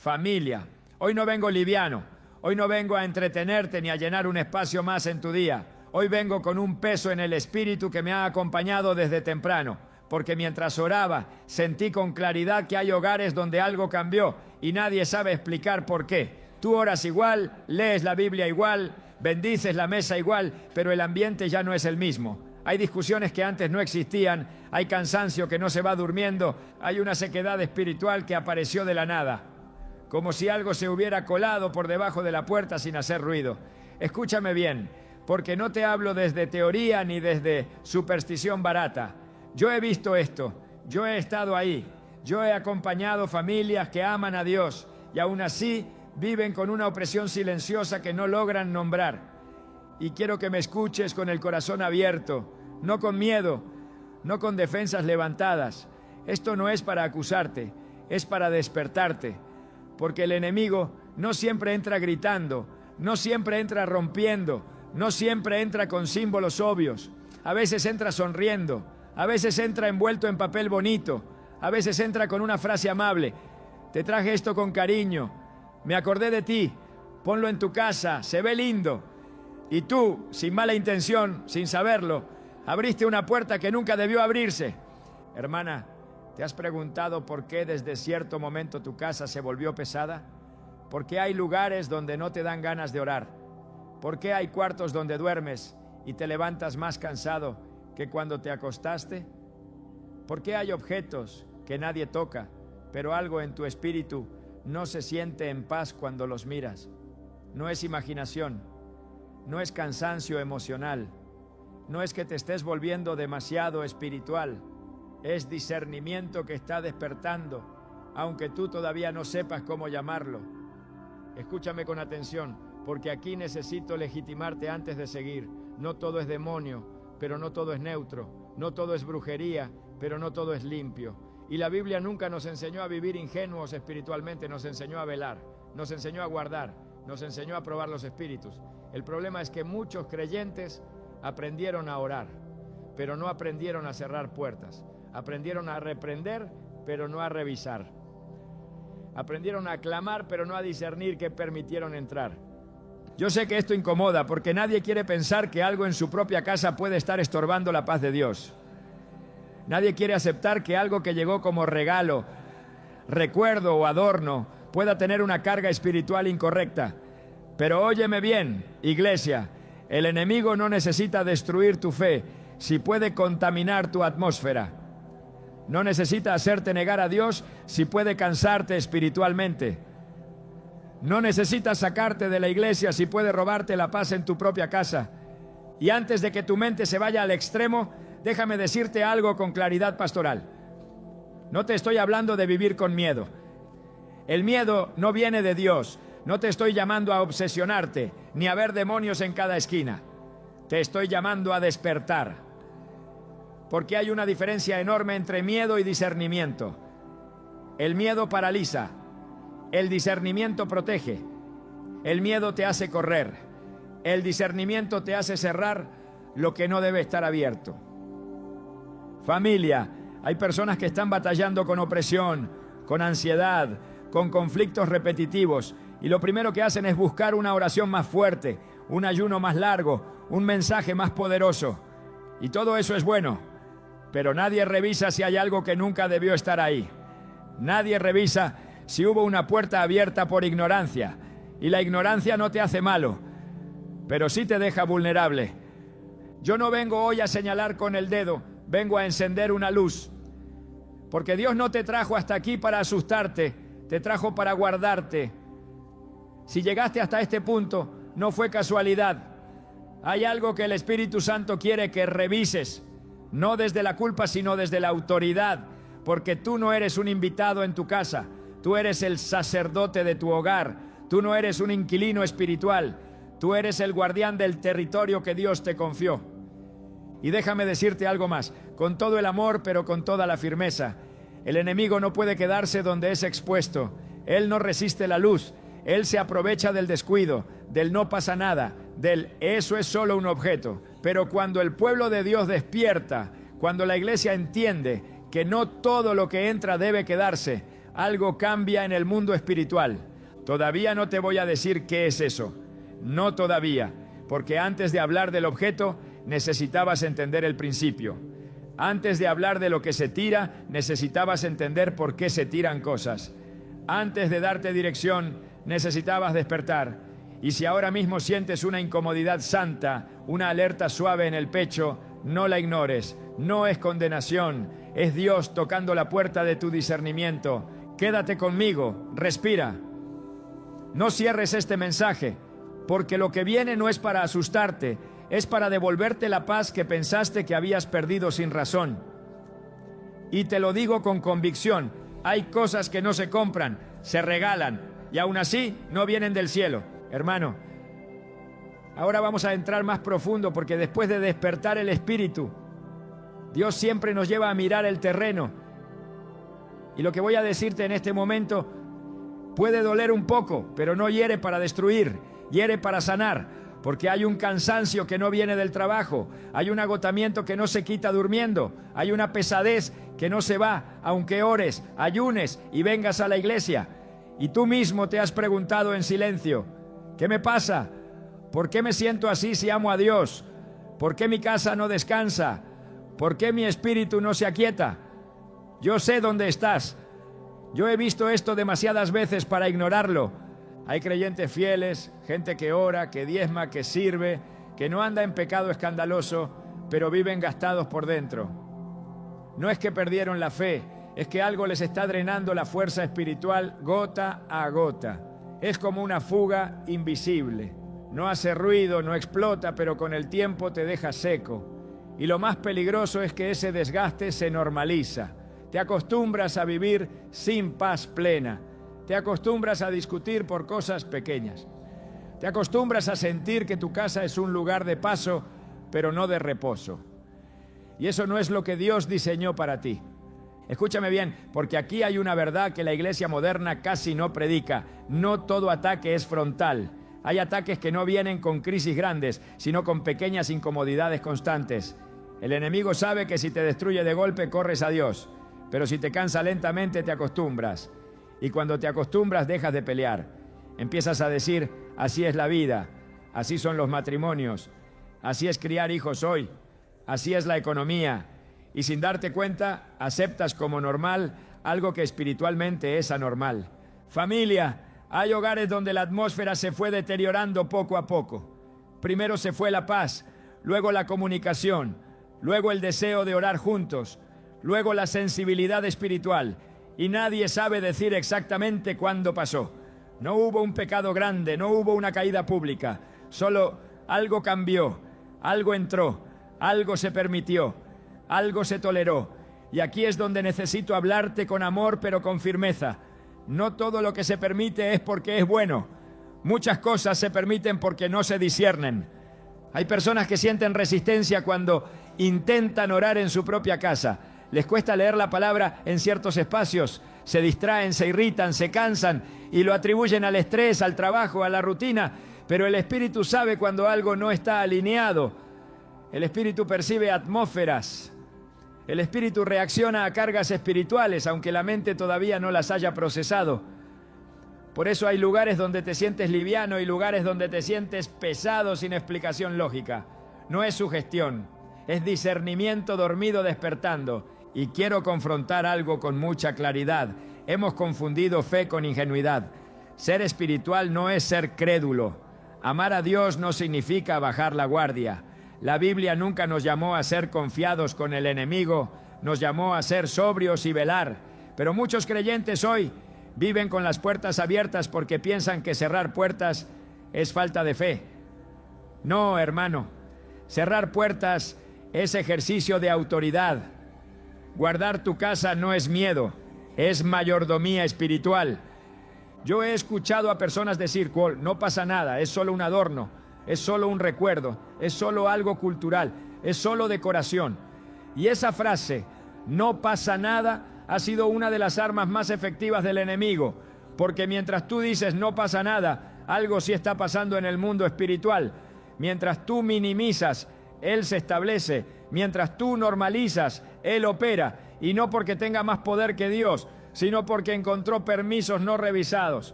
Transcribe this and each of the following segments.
Familia. Hoy no vengo liviano, hoy no vengo a entretenerte ni a llenar un espacio más en tu día. Hoy vengo con un peso en el espíritu que me ha acompañado desde temprano, porque mientras oraba sentí con claridad que hay hogares donde algo cambió y nadie sabe explicar por qué. Tú oras igual, lees la Biblia igual, bendices la mesa igual, pero el ambiente ya no es el mismo. Hay discusiones que antes no existían, hay cansancio que no se va durmiendo, hay una sequedad espiritual que apareció de la nada, como si algo se hubiera colado por debajo de la puerta sin hacer ruido. Escúchame bien, porque no te hablo desde teoría ni desde superstición barata. Yo he visto esto, yo he estado ahí, yo he acompañado familias que aman a Dios y aún así viven con una opresión silenciosa que no logran nombrar. Y quiero que me escuches con el corazón abierto, no con miedo, no con defensas levantadas. Esto no es para acusarte, es para despertarte, porque el enemigo no siempre entra gritando, no siempre entra rompiendo, no siempre entra con símbolos obvios. A veces entra sonriendo, a veces entra envuelto en papel bonito, a veces entra con una frase amable. Te traje esto con cariño, me acordé de ti, ponlo en tu casa, se ve lindo. Y tú, sin mala intención, sin saberlo, abriste una puerta que nunca debió abrirse. Hermana, ¿te has preguntado por qué desde cierto momento tu casa se volvió pesada? ¿Por qué hay lugares donde no te dan ganas de orar? ¿Por qué hay cuartos donde duermes y te levantas más cansado que cuando te acostaste? ¿Por qué hay objetos que nadie toca, pero algo en tu espíritu no se siente en paz cuando los miras? No es imaginación, no es cansancio emocional, no es que te estés volviendo demasiado espiritual, es discernimiento que está despertando, aunque tú todavía no sepas cómo llamarlo. Escúchame con atención, porque aquí necesito legitimarte antes de seguir. No todo es demonio, pero no todo es neutro. No todo es brujería, pero no todo es limpio. Y la Biblia nunca nos enseñó a vivir ingenuos espiritualmente, nos enseñó a velar, nos enseñó a guardar, nos enseñó a probar los espíritus. El problema es que muchos creyentes aprendieron a orar, pero no aprendieron a cerrar puertas. Aprendieron a reprender, pero no a revisar. Aprendieron a clamar, pero no a discernir qué permitieron entrar. Yo sé que esto incomoda, porque nadie quiere pensar que algo en su propia casa puede estar estorbando la paz de Dios. Nadie quiere aceptar que algo que llegó como regalo, recuerdo o adorno pueda tener una carga espiritual incorrecta. Pero óyeme bien, iglesia, el enemigo no necesita destruir tu fe si puede contaminar tu atmósfera. No necesita hacerte negar a Dios si puede cansarte espiritualmente. No necesita sacarte de la iglesia si puede robarte la paz en tu propia casa. Y antes de que tu mente se vaya al extremo, déjame decirte algo con claridad pastoral. No te estoy hablando de vivir con miedo. El miedo no viene de Dios. No te estoy llamando a obsesionarte, ni a ver demonios en cada esquina. Te estoy llamando a despertar. Porque hay una diferencia enorme entre miedo y discernimiento. El miedo paraliza, el discernimiento protege. El miedo te hace correr, el discernimiento te hace cerrar lo que no debe estar abierto. Familia, hay personas que están batallando con opresión, con ansiedad, con conflictos repetitivos, y lo primero que hacen es buscar una oración más fuerte, un ayuno más largo, un mensaje más poderoso. Y todo eso es bueno, pero nadie revisa si hay algo que nunca debió estar ahí. Nadie revisa si hubo una puerta abierta por ignorancia. Y la ignorancia no te hace malo, pero sí te deja vulnerable. Yo no vengo hoy a señalar con el dedo, vengo a encender una luz. Porque Dios no te trajo hasta aquí para asustarte, te trajo para guardarte. Si llegaste hasta este punto, no fue casualidad. Hay algo que el Espíritu Santo quiere que revises. No desde la culpa, sino desde la autoridad, porque tú no eres un invitado en tu casa, tú eres el sacerdote de tu hogar, tú no eres un inquilino espiritual, tú eres el guardián del territorio que Dios te confió. Y déjame decirte algo más, con todo el amor, pero con toda la firmeza. El enemigo no puede quedarse donde es expuesto, él no resiste la luz, él se aprovecha del descuido, del no pasa nada, del eso es solo un objeto. Pero cuando el pueblo de Dios despierta, cuando la iglesia entiende que no todo lo que entra debe quedarse, algo cambia en el mundo espiritual. Todavía no te voy a decir qué es eso. No todavía, porque antes de hablar del objeto, necesitabas entender el principio. Antes de hablar de lo que se tira, necesitabas entender por qué se tiran cosas. Antes de darte dirección, necesitabas despertar. Y si ahora mismo sientes una incomodidad santa, una alerta suave en el pecho, no la ignores. No es condenación, es Dios tocando la puerta de tu discernimiento. Quédate conmigo, respira. No cierres este mensaje, porque lo que viene no es para asustarte, es para devolverte la paz que pensaste que habías perdido sin razón. Y te lo digo con convicción, hay cosas que no se compran, se regalan, y aún así no vienen del cielo. Hermano, ahora vamos a entrar más profundo, porque después de despertar el espíritu, Dios siempre nos lleva a mirar el terreno. Y lo que voy a decirte en este momento puede doler un poco, pero no hiere para destruir, hiere para sanar. Porque hay un cansancio que no viene del trabajo, hay un agotamiento que no se quita durmiendo, hay una pesadez que no se va, aunque ores, ayunes y vengas a la iglesia. Y tú mismo te has preguntado en silencio, ¿qué me pasa? ¿Por qué me siento así si amo a Dios? ¿Por qué mi casa no descansa? ¿Por qué mi espíritu no se aquieta? Yo sé dónde estás. Yo he visto esto demasiadas veces para ignorarlo. Hay creyentes fieles, gente que ora, que diezma, que sirve, que no anda en pecado escandaloso, pero viven gastados por dentro. No es que perdieron la fe, es que algo les está drenando la fuerza espiritual gota a gota. Es como una fuga invisible. No hace ruido, no explota, pero con el tiempo te deja seco. Y lo más peligroso es que ese desgaste se normaliza. Te acostumbras a vivir sin paz plena. Te acostumbras a discutir por cosas pequeñas. Te acostumbras a sentir que tu casa es un lugar de paso, pero no de reposo. Y eso no es lo que Dios diseñó para ti. Escúchame bien, porque aquí hay una verdad que la iglesia moderna casi no predica. No todo ataque es frontal. Hay ataques que no vienen con crisis grandes, sino con pequeñas incomodidades constantes. El enemigo sabe que si te destruye de golpe, corres a Dios. Pero si te cansa lentamente, te acostumbras. Y cuando te acostumbras, dejas de pelear. Empiezas a decir, así es la vida, así son los matrimonios, así es criar hijos hoy, así es la economía. Y sin darte cuenta, aceptas como normal algo que espiritualmente es anormal. Familia, hay hogares donde la atmósfera se fue deteriorando poco a poco. Primero se fue la paz, luego la comunicación, luego el deseo de orar juntos, luego la sensibilidad espiritual. Y nadie sabe decir exactamente cuándo pasó. No hubo un pecado grande, no hubo una caída pública. Solo algo cambió, algo entró, algo se permitió, algo se toleró. Y aquí es donde necesito hablarte con amor, pero con firmeza. No todo lo que se permite es porque es bueno. Muchas cosas se permiten porque no se disciernen. Hay personas que sienten resistencia cuando intentan orar en su propia casa. Les cuesta leer la palabra en ciertos espacios, se distraen, se irritan, se cansan y lo atribuyen al estrés, al trabajo, a la rutina, pero el Espíritu sabe cuando algo no está alineado. El Espíritu percibe atmósferas. El Espíritu reacciona a cargas espirituales, aunque la mente todavía no las haya procesado. Por eso hay lugares donde te sientes liviano y lugares donde te sientes pesado sin explicación lógica. No es sugestión, es discernimiento dormido despertando. Y quiero confrontar algo con mucha claridad. Hemos confundido fe con ingenuidad. Ser espiritual no es ser crédulo. Amar a Dios no significa bajar la guardia. La Biblia nunca nos llamó a ser confiados con el enemigo, nos llamó a ser sobrios y velar. Pero muchos creyentes hoy viven con las puertas abiertas porque piensan que cerrar puertas es falta de fe. No, hermano. Cerrar puertas es ejercicio de autoridad. Guardar tu casa no es miedo, es mayordomía espiritual. Yo he escuchado a personas decir, no pasa nada, es solo un adorno, es solo un recuerdo, es solo algo cultural, es solo decoración. Y esa frase, no pasa nada, ha sido una de las armas más efectivas del enemigo, porque mientras tú dices no pasa nada, algo sí está pasando en el mundo espiritual. Mientras tú minimizas, Él se establece. Mientras tú normalizas, Él opera. Y no porque tenga más poder que Dios, sino porque encontró permisos no revisados.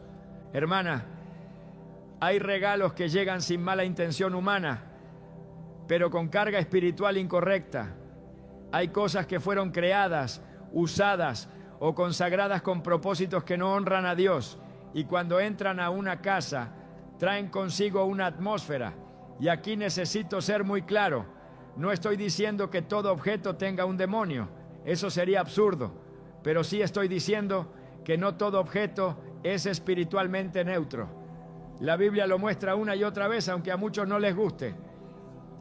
Hermana, hay regalos que llegan sin mala intención humana, pero con carga espiritual incorrecta. Hay cosas que fueron creadas, usadas o consagradas con propósitos que no honran a Dios, y cuando entran a una casa, traen consigo una atmósfera. Y aquí necesito ser muy claro. No estoy diciendo que todo objeto tenga un demonio. Eso sería absurdo. Pero sí estoy diciendo que no todo objeto es espiritualmente neutro. La Biblia lo muestra una y otra vez, aunque a muchos no les guste.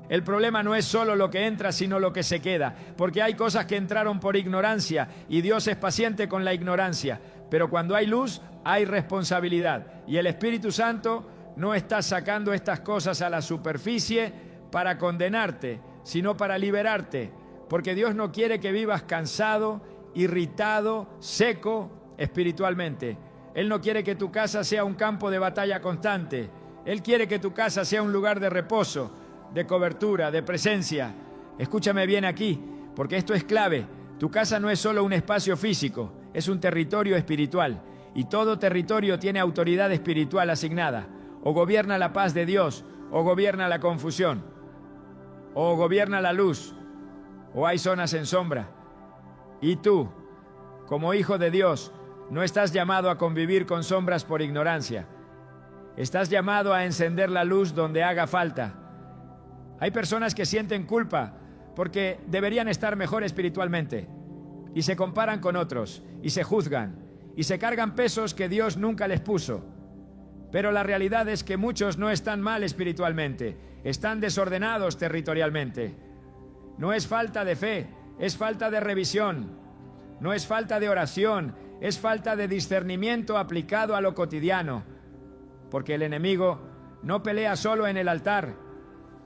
El problema no es solo lo que entra, sino lo que se queda. Porque hay cosas que entraron por ignorancia y Dios es paciente con la ignorancia. Pero cuando hay luz, hay responsabilidad. Y el Espíritu Santo no está sacando estas cosas a la superficie para condenarte, sino para liberarte. Porque Dios no quiere que vivas cansado, irritado, seco espiritualmente. Él no quiere que tu casa sea un campo de batalla constante. Él quiere que tu casa sea un lugar de reposo, de cobertura, de presencia. Escúchame bien aquí, porque esto es clave. Tu casa no es solo un espacio físico, es un territorio espiritual. Y todo territorio tiene autoridad espiritual asignada. O gobierna la paz de Dios, o gobierna la confusión, o gobierna la luz, o hay zonas en sombra. Y tú, como hijo de Dios, no estás llamado a convivir con sombras por ignorancia. Estás llamado a encender la luz donde haga falta. Hay personas que sienten culpa porque deberían estar mejor espiritualmente y se comparan con otros y se juzgan y se cargan pesos que Dios nunca les puso. Pero la realidad es que muchos no están mal espiritualmente, están desordenados territorialmente. No es falta de fe, es falta de revisión. No es falta de oración, es falta de discernimiento aplicado a lo cotidiano. Porque el enemigo no pelea solo en el altar,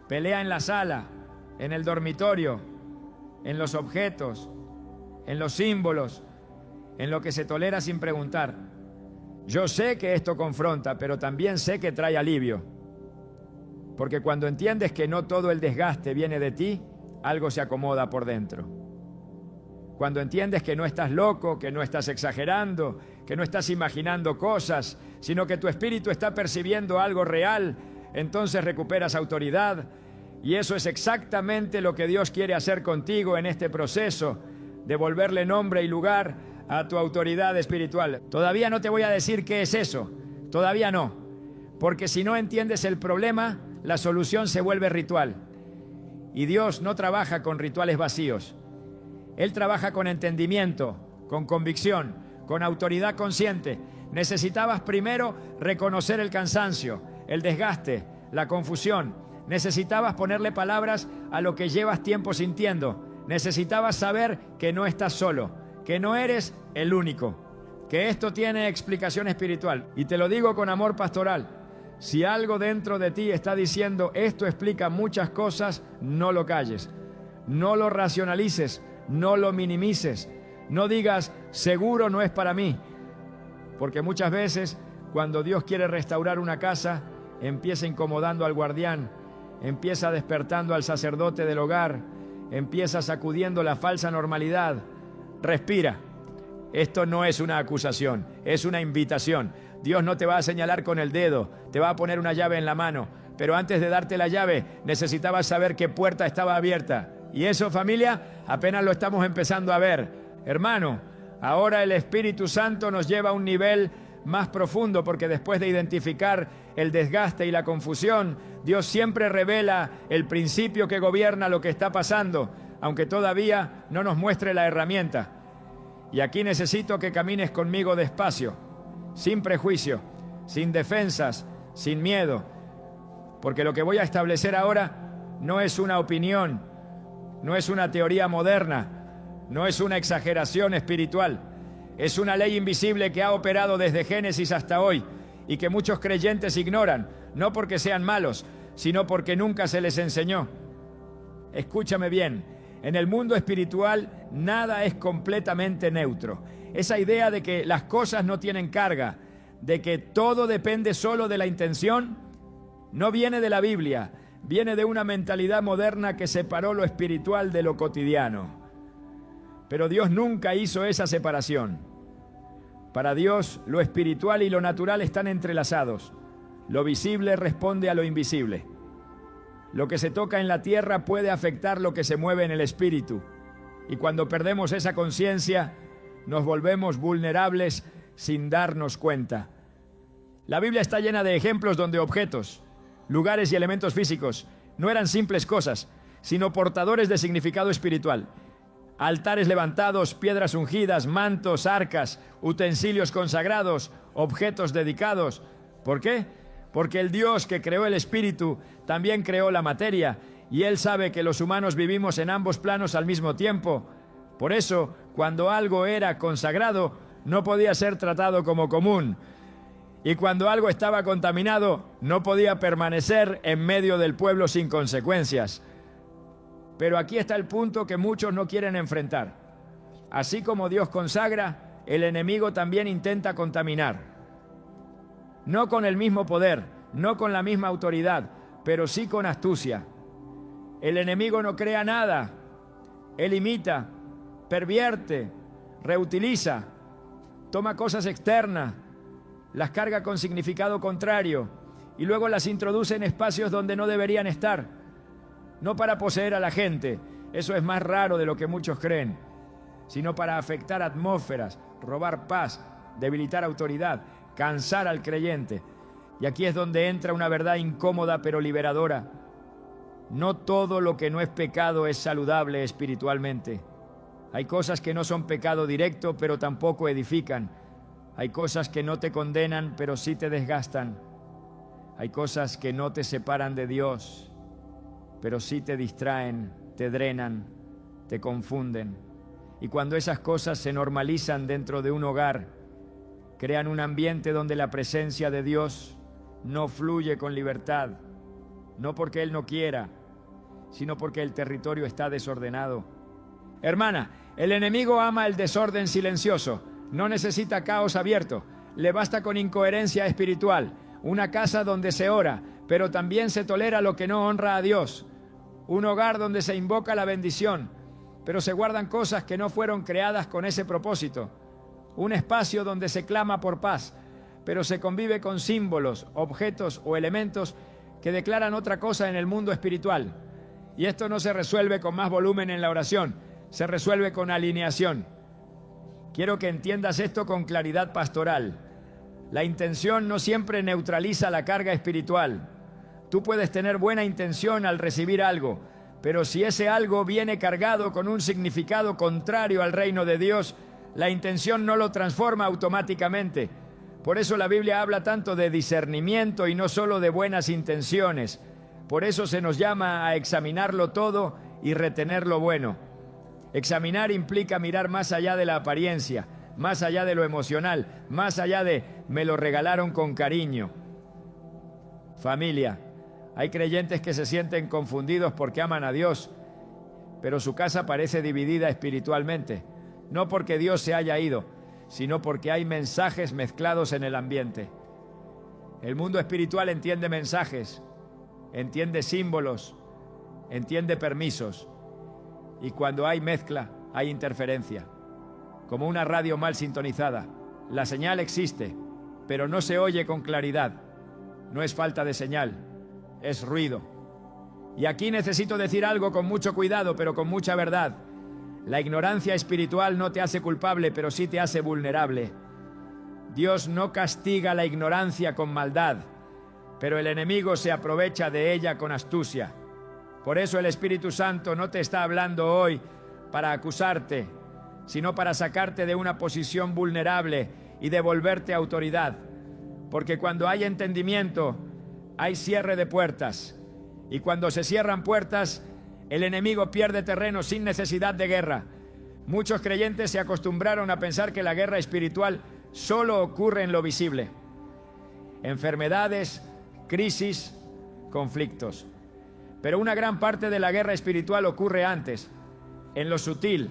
pelea en la sala, en el dormitorio, en los objetos, en los símbolos, en lo que se tolera sin preguntar. Yo sé que esto confronta, pero también sé que trae alivio. Porque cuando entiendes que no todo el desgaste viene de ti, algo se acomoda por dentro. Cuando entiendes que no estás loco, que no estás exagerando, que no estás imaginando cosas, sino que tu espíritu está percibiendo algo real, entonces recuperas autoridad. Y eso es exactamente lo que Dios quiere hacer contigo en este proceso, de volverle nombre y lugar a tu autoridad espiritual. Todavía no te voy a decir qué es eso, todavía no, porque si no entiendes el problema, la solución se vuelve ritual. Y Dios no trabaja con rituales vacíos. Él trabaja con entendimiento, con convicción, con autoridad consciente. Necesitabas primero reconocer el cansancio, el desgaste, la confusión. Necesitabas ponerle palabras a lo que llevas tiempo sintiendo. Necesitabas saber que no estás solo, que no eres el único, que esto tiene explicación espiritual. Y te lo digo con amor pastoral. Si algo dentro de ti está diciendo esto explica muchas cosas, no lo calles, no lo racionalices, no lo minimices, no digas seguro no es para mí, porque muchas veces cuando Dios quiere restaurar una casa, empieza incomodando al guardián, empieza despertando al sacerdote del hogar, empieza sacudiendo la falsa normalidad. Respira. Esto no es una acusación, es una invitación. Dios no te va a señalar con el dedo, te va a poner una llave en la mano, pero antes de darte la llave necesitabas saber qué puerta estaba abierta. Y eso, familia, apenas lo estamos empezando a ver. Hermano, ahora el Espíritu Santo nos lleva a un nivel más profundo, porque después de identificar el desgaste y la confusión, Dios siempre revela el principio que gobierna lo que está pasando, aunque todavía no nos muestre la herramienta. Y aquí necesito que camines conmigo despacio, sin prejuicio, sin defensas, sin miedo, porque lo que voy a establecer ahora no es una opinión, no es una teoría moderna, no es una exageración espiritual. Es una ley invisible que ha operado desde Génesis hasta hoy y que muchos creyentes ignoran, no porque sean malos, sino porque nunca se les enseñó. Escúchame bien, en el mundo espiritual nada es completamente neutro. Esa idea de que las cosas no tienen carga, de que todo depende solo de la intención, no viene de la Biblia. Viene de una mentalidad moderna que separó lo espiritual de lo cotidiano. Pero Dios nunca hizo esa separación. Para Dios, lo espiritual y lo natural están entrelazados. Lo visible responde a lo invisible. Lo que se toca en la tierra puede afectar lo que se mueve en el espíritu. Y cuando perdemos esa conciencia, nos volvemos vulnerables sin darnos cuenta. La Biblia está llena de ejemplos donde objetos, lugares y elementos físicos no eran simples cosas, sino portadores de significado espiritual. Altares levantados, piedras ungidas, mantos, arcas, utensilios consagrados, objetos dedicados. ¿Por qué? Porque el Dios que creó el espíritu también creó la materia, y Él sabe que los humanos vivimos en ambos planos al mismo tiempo. Por eso, cuando algo era consagrado, no podía ser tratado como común. Y cuando algo estaba contaminado, no podía permanecer en medio del pueblo sin consecuencias. Pero aquí está el punto que muchos no quieren enfrentar. Así como Dios consagra, el enemigo también intenta contaminar. No con el mismo poder, no con la misma autoridad, pero sí con astucia. El enemigo no crea nada. Él imita, pervierte, reutiliza, toma cosas externas, las carga con significado contrario y luego las introduce en espacios donde no deberían estar. No para poseer a la gente, eso es más raro de lo que muchos creen, sino para afectar atmósferas, robar paz, debilitar autoridad, cansar al creyente. Y aquí es donde entra una verdad incómoda pero liberadora. No todo lo que no es pecado es saludable espiritualmente. Hay cosas que no son pecado directo, pero tampoco edifican. Hay cosas que no te condenan, pero sí te desgastan. Hay cosas que no te separan de Dios, pero sí te distraen, te drenan, te confunden. Y cuando esas cosas se normalizan dentro de un hogar, crean un ambiente donde la presencia de Dios no fluye con libertad, no porque Él no quiera, sino porque el territorio está desordenado. Hermana, el enemigo ama el desorden silencioso, no necesita caos abierto, le basta con incoherencia espiritual, una casa donde se ora, pero también se tolera lo que no honra a Dios, un hogar donde se invoca la bendición, pero se guardan cosas que no fueron creadas con ese propósito, un espacio donde se clama por paz, pero se convive con símbolos, objetos o elementos que declaran otra cosa en el mundo espiritual. Y esto no se resuelve con más volumen en la oración, se resuelve con alineación. Quiero que entiendas esto con claridad pastoral. La intención no siempre neutraliza la carga espiritual. Tú puedes tener buena intención al recibir algo, pero si ese algo viene cargado con un significado contrario al reino de Dios, la intención no lo transforma automáticamente. Por eso la Biblia habla tanto de discernimiento y no solo de buenas intenciones. Por eso se nos llama a examinarlo todo y retener lo bueno. Examinar implica mirar más allá de la apariencia, más allá de lo emocional, más allá de me lo regalaron con cariño. Familia, hay creyentes que se sienten confundidos porque aman a Dios, pero su casa parece dividida espiritualmente, no porque Dios se haya ido, sino porque hay mensajes mezclados en el ambiente. El mundo espiritual entiende mensajes, entiende símbolos, entiende permisos. Y cuando hay mezcla, hay interferencia. Como una radio mal sintonizada. La señal existe, pero no se oye con claridad. No es falta de señal, es ruido. Y aquí necesito decir algo con mucho cuidado, pero con mucha verdad. La ignorancia espiritual no te hace culpable, pero sí te hace vulnerable. Dios no castiga la ignorancia con maldad, pero el enemigo se aprovecha de ella con astucia. Por eso el Espíritu Santo no te está hablando hoy para acusarte, sino para sacarte de una posición vulnerable y devolverte autoridad. Porque cuando hay entendimiento, hay cierre de puertas. Y cuando se cierran puertas, el enemigo pierde terreno sin necesidad de guerra. Muchos creyentes se acostumbraron a pensar que la guerra espiritual solo ocurre en lo visible. Enfermedades, crisis, conflictos. Pero una gran parte de la guerra espiritual ocurre antes, en lo sutil,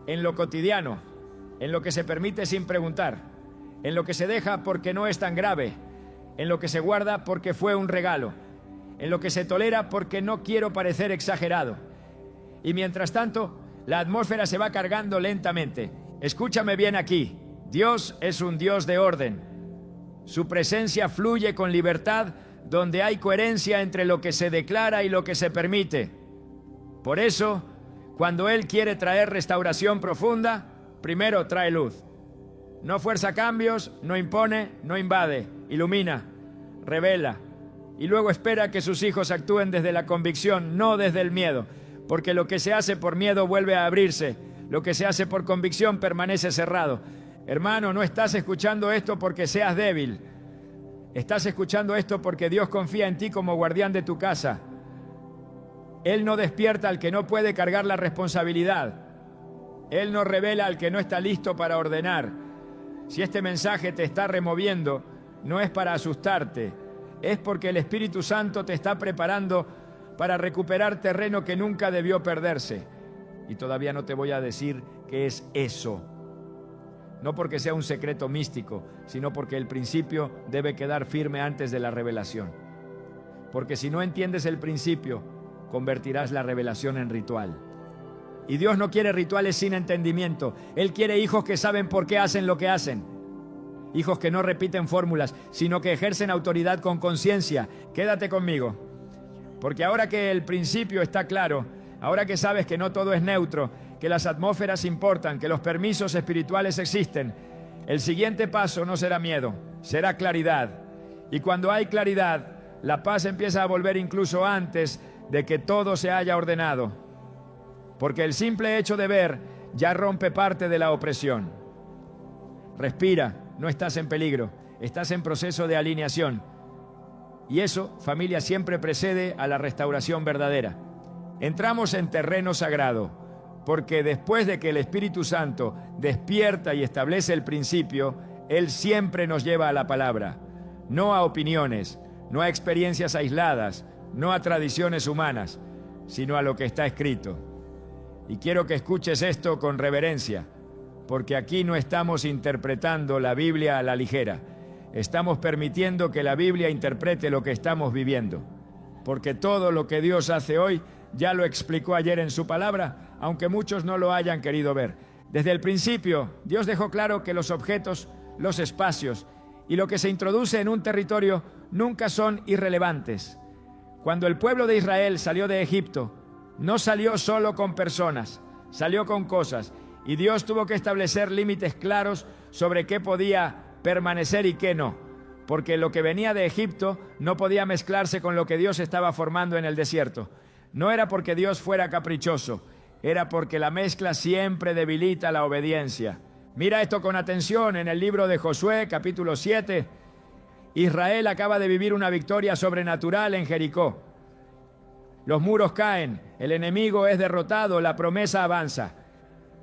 en lo cotidiano, en lo que se permite sin preguntar, en lo que se deja porque no es tan grave, en lo que se guarda porque fue un regalo, en lo que se tolera porque no quiero parecer exagerado. Y mientras tanto, la atmósfera se va cargando lentamente. Escúchame bien aquí. Dios es un Dios de orden. Su presencia fluye con libertad donde hay coherencia entre lo que se declara y lo que se permite. Por eso, cuando Él quiere traer restauración profunda, primero trae luz. No fuerza cambios, no impone, no invade, ilumina, revela. Y luego espera que sus hijos actúen desde la convicción, no desde el miedo. Porque lo que se hace por miedo vuelve a abrirse. Lo que se hace por convicción permanece cerrado. Hermano, no estás escuchando esto porque seas débil. Estás escuchando esto porque Dios confía en ti como guardián de tu casa. Él no despierta al que no puede cargar la responsabilidad. Él no revela al que no está listo para ordenar. Si este mensaje te está removiendo, no es para asustarte. Es porque el Espíritu Santo te está preparando para recuperar terreno que nunca debió perderse. Y todavía no te voy a decir qué es eso. No porque sea un secreto místico, sino porque el principio debe quedar firme antes de la revelación. Porque si no entiendes el principio, convertirás la revelación en ritual. Y Dios no quiere rituales sin entendimiento. Él quiere hijos que saben por qué hacen lo que hacen. Hijos que no repiten fórmulas, sino que ejercen autoridad con conciencia. Quédate conmigo. Porque ahora que el principio está claro, ahora que sabes que no todo es neutro, que las atmósferas importan, que los permisos espirituales existen, el siguiente paso no será miedo, será claridad. Y cuando hay claridad, la paz empieza a volver incluso antes de que todo se haya ordenado. Porque el simple hecho de ver ya rompe parte de la opresión. Respira, no estás en peligro, estás en proceso de alineación. Y eso, familia, siempre precede a la restauración verdadera. Entramos en terreno sagrado, porque después de que el Espíritu Santo despierta y establece el principio, Él siempre nos lleva a la palabra, no a opiniones, no a experiencias aisladas, no a tradiciones humanas, sino a lo que está escrito. Y quiero que escuches esto con reverencia, porque aquí no estamos interpretando la Biblia a la ligera. Estamos permitiendo que la Biblia interprete lo que estamos viviendo. Porque todo lo que Dios hace hoy ya lo explicó ayer en su palabra, aunque muchos no lo hayan querido ver. Desde el principio, Dios dejó claro que los objetos, los espacios y lo que se introduce en un territorio nunca son irrelevantes. Cuando el pueblo de Israel salió de Egipto, no salió solo con personas, salió con cosas. Y Dios tuvo que establecer límites claros sobre qué podía permanecer y qué no, porque lo que venía de Egipto no podía mezclarse con lo que Dios estaba formando en el desierto. No era porque Dios fuera caprichoso, era porque la mezcla siempre debilita la obediencia. Mira esto con atención en el libro de Josué, capítulo 7. Israel acaba de vivir una victoria sobrenatural en Jericó. Los muros caen, el enemigo es derrotado, la promesa avanza.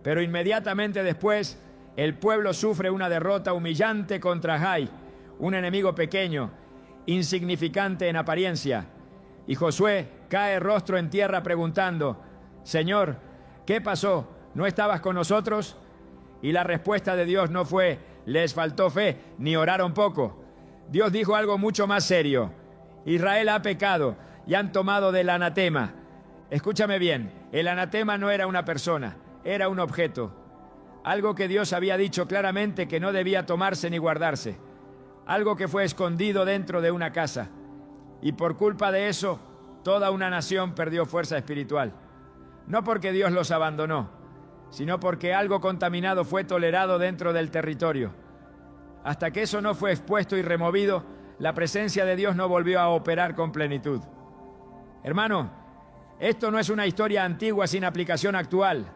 Pero inmediatamente después, el pueblo sufre una derrota humillante contra Jai, un enemigo pequeño, insignificante en apariencia. Y Josué cae rostro en tierra preguntando: Señor, ¿qué pasó? ¿No estabas con nosotros? Y la respuesta de Dios no fue: les faltó fe, ni oraron poco. Dios dijo algo mucho más serio: Israel ha pecado y han tomado del anatema. Escúchame bien, el anatema no era una persona, era un objeto. Algo que Dios había dicho claramente que no debía tomarse ni guardarse. Algo que fue escondido dentro de una casa. Y por culpa de eso, toda una nación perdió fuerza espiritual. No porque Dios los abandonó, sino porque algo contaminado fue tolerado dentro del territorio. Hasta que eso no fue expuesto y removido, la presencia de Dios no volvió a operar con plenitud. Hermano, esto no es una historia antigua sin aplicación actual.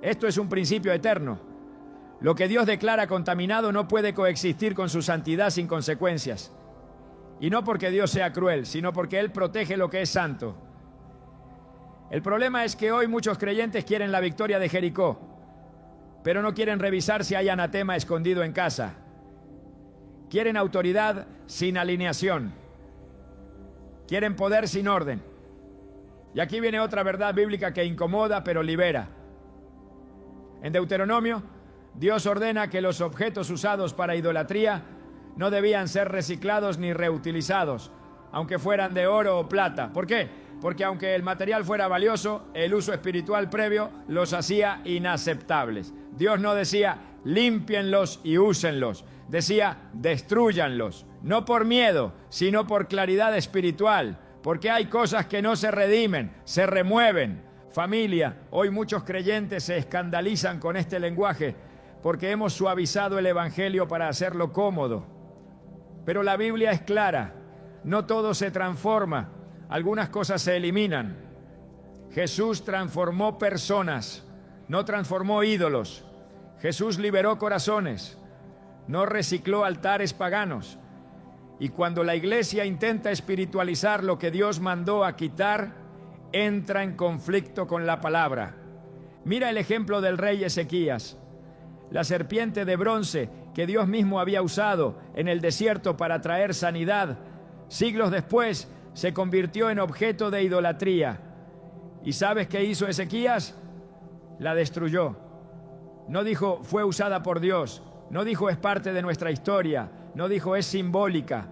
Esto es un principio eterno. Lo que Dios declara contaminado no puede coexistir con su santidad sin consecuencias. Y no porque Dios sea cruel, sino porque Él protege lo que es santo. El problema es que hoy muchos creyentes quieren la victoria de Jericó, pero no quieren revisar si hay anatema escondido en casa. Quieren autoridad sin alineación. Quieren poder sin orden. Y aquí viene otra verdad bíblica que incomoda pero libera. En Deuteronomio, Dios ordena que los objetos usados para idolatría no debían ser reciclados ni reutilizados, aunque fueran de oro o plata. ¿Por qué? Porque aunque el material fuera valioso, el uso espiritual previo los hacía inaceptables. Dios no decía, límpienlos y úsenlos. Decía, destrúyanlos, no por miedo, sino por claridad espiritual, porque hay cosas que no se redimen, se remueven. Familia, hoy muchos creyentes se escandalizan con este lenguaje porque hemos suavizado el evangelio para hacerlo cómodo. Pero la Biblia es clara, no todo se transforma, algunas cosas se eliminan. Jesús transformó personas, no transformó ídolos. Jesús liberó corazones, no recicló altares paganos. Y cuando la iglesia intenta espiritualizar lo que Dios mandó a quitar, entra en conflicto con la palabra. Mira el ejemplo del rey Ezequías. La serpiente de bronce que Dios mismo había usado en el desierto para traer sanidad, siglos después se convirtió en objeto de idolatría. ¿Y sabes qué hizo Ezequías? La destruyó. No dijo fue usada por Dios, no dijo es parte de nuestra historia, no dijo es simbólica.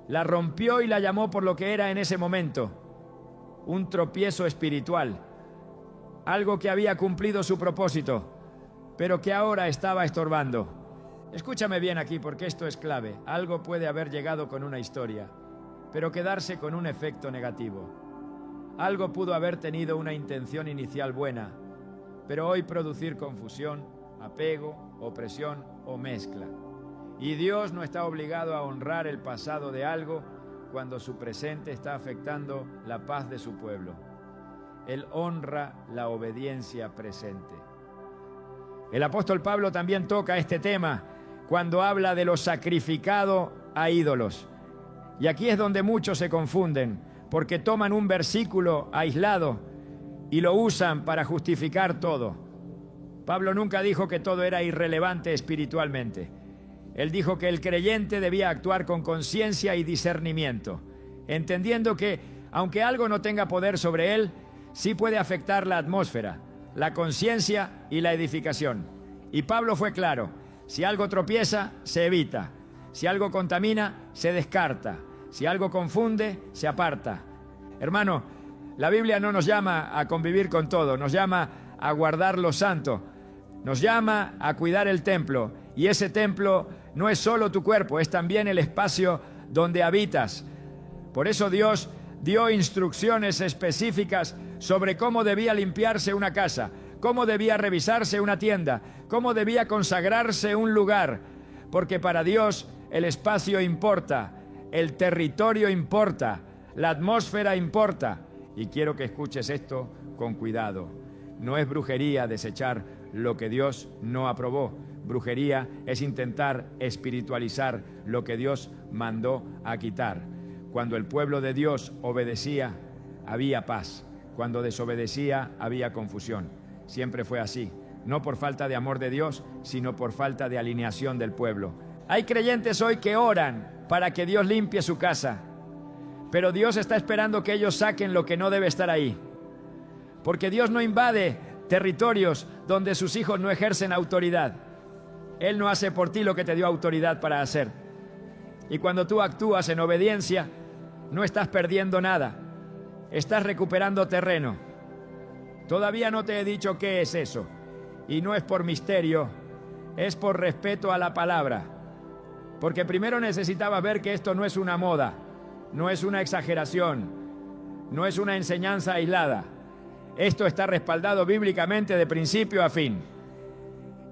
La rompió y la llamó por lo que era en ese momento, un tropiezo espiritual, algo que había cumplido su propósito, pero que ahora estaba estorbando. Escúchame bien aquí porque esto es clave. Algo puede haber llegado con una historia, pero quedarse con un efecto negativo. Algo pudo haber tenido una intención inicial buena, pero hoy producir confusión, apego, opresión o mezcla. Y Dios no está obligado a honrar el pasado de algo cuando su presente está afectando la paz de su pueblo. Él honra la obediencia presente. El apóstol Pablo también toca este tema cuando habla de lo sacrificado a ídolos. Y aquí es donde muchos se confunden, porque toman un versículo aislado y lo usan para justificar todo. Pablo nunca dijo que todo era irrelevante espiritualmente. Él dijo que el creyente debía actuar con conciencia y discernimiento, entendiendo que, aunque algo no tenga poder sobre él, sí puede afectar la atmósfera, la conciencia y la edificación. Y Pablo fue claro: si algo tropieza, se evita; si algo contamina, se descarta; si algo confunde, se aparta. Hermano, la Biblia no nos llama a convivir con todo, nos llama a guardar lo santo, nos llama a cuidar el templo. Y ese templo no es solo tu cuerpo, es también el espacio donde habitas. Por eso Dios dio instrucciones específicas sobre cómo debía limpiarse una casa, cómo debía revisarse una tienda, cómo debía consagrarse un lugar, porque para Dios el espacio importa, el territorio importa, la atmósfera importa. Y quiero que escuches esto con cuidado. No es brujería desechar lo que Dios no aprobó. Brujería es intentar espiritualizar lo que Dios mandó a quitar. Cuando el pueblo de Dios obedecía, había paz. Cuando desobedecía, había confusión. Siempre fue así, no por falta de amor de Dios, sino por falta de alineación del pueblo. Hay creyentes hoy que oran para que Dios limpie su casa, pero Dios está esperando que ellos saquen lo que no debe estar ahí. Porque Dios no invade territorios donde sus hijos no ejercen autoridad. Él no hace por ti lo que te dio autoridad para hacer. Y cuando tú actúas en obediencia, no estás perdiendo nada, estás recuperando terreno. Todavía no te he dicho qué es eso, y no es por misterio, es por respeto a la palabra. Porque primero necesitabas ver que esto no es una moda, no es una exageración, no es una enseñanza aislada. Esto está respaldado bíblicamente de principio a fin.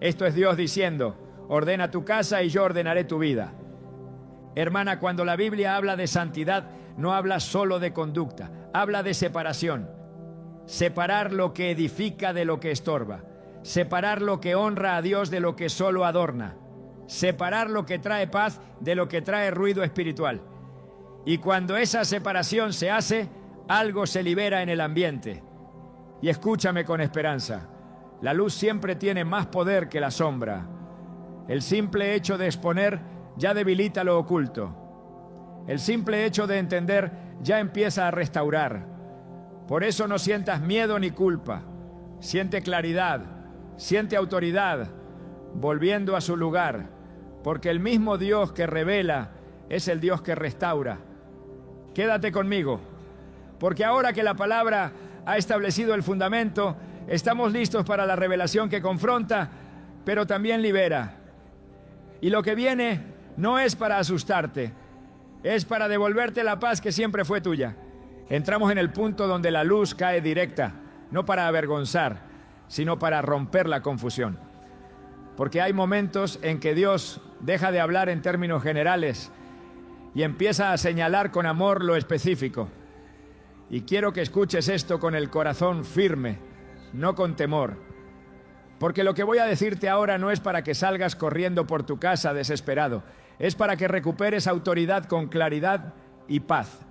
Esto es Dios diciendo: ordena tu casa y yo ordenaré tu vida. Hermana, cuando la Biblia habla de santidad, no habla solo de conducta, habla de separación. Separar lo que edifica de lo que estorba. Separar lo que honra a Dios de lo que solo adorna. Separar lo que trae paz de lo que trae ruido espiritual. Y cuando esa separación se hace, algo se libera en el ambiente. Y escúchame con esperanza. La luz siempre tiene más poder que la sombra. El simple hecho de exponer ya debilita lo oculto. El simple hecho de entender ya empieza a restaurar. Por eso no sientas miedo ni culpa. Siente claridad, siente autoridad, volviendo a su lugar. Porque el mismo Dios que revela es el Dios que restaura. Quédate conmigo, porque ahora que la palabra ha establecido el fundamento, estamos listos para la revelación que confronta pero también libera. Y lo que viene no es para asustarte, es para devolverte la paz que siempre fue tuya. Entramos en el punto donde la luz cae directa, no para avergonzar, sino para romper la confusión. Porque hay momentos en que Dios deja de hablar en términos generales y empieza a señalar con amor lo específico. Y quiero que escuches esto con el corazón firme, no con temor. Porque lo que voy a decirte ahora no es para que salgas corriendo por tu casa desesperado, es para que recuperes autoridad con claridad y paz.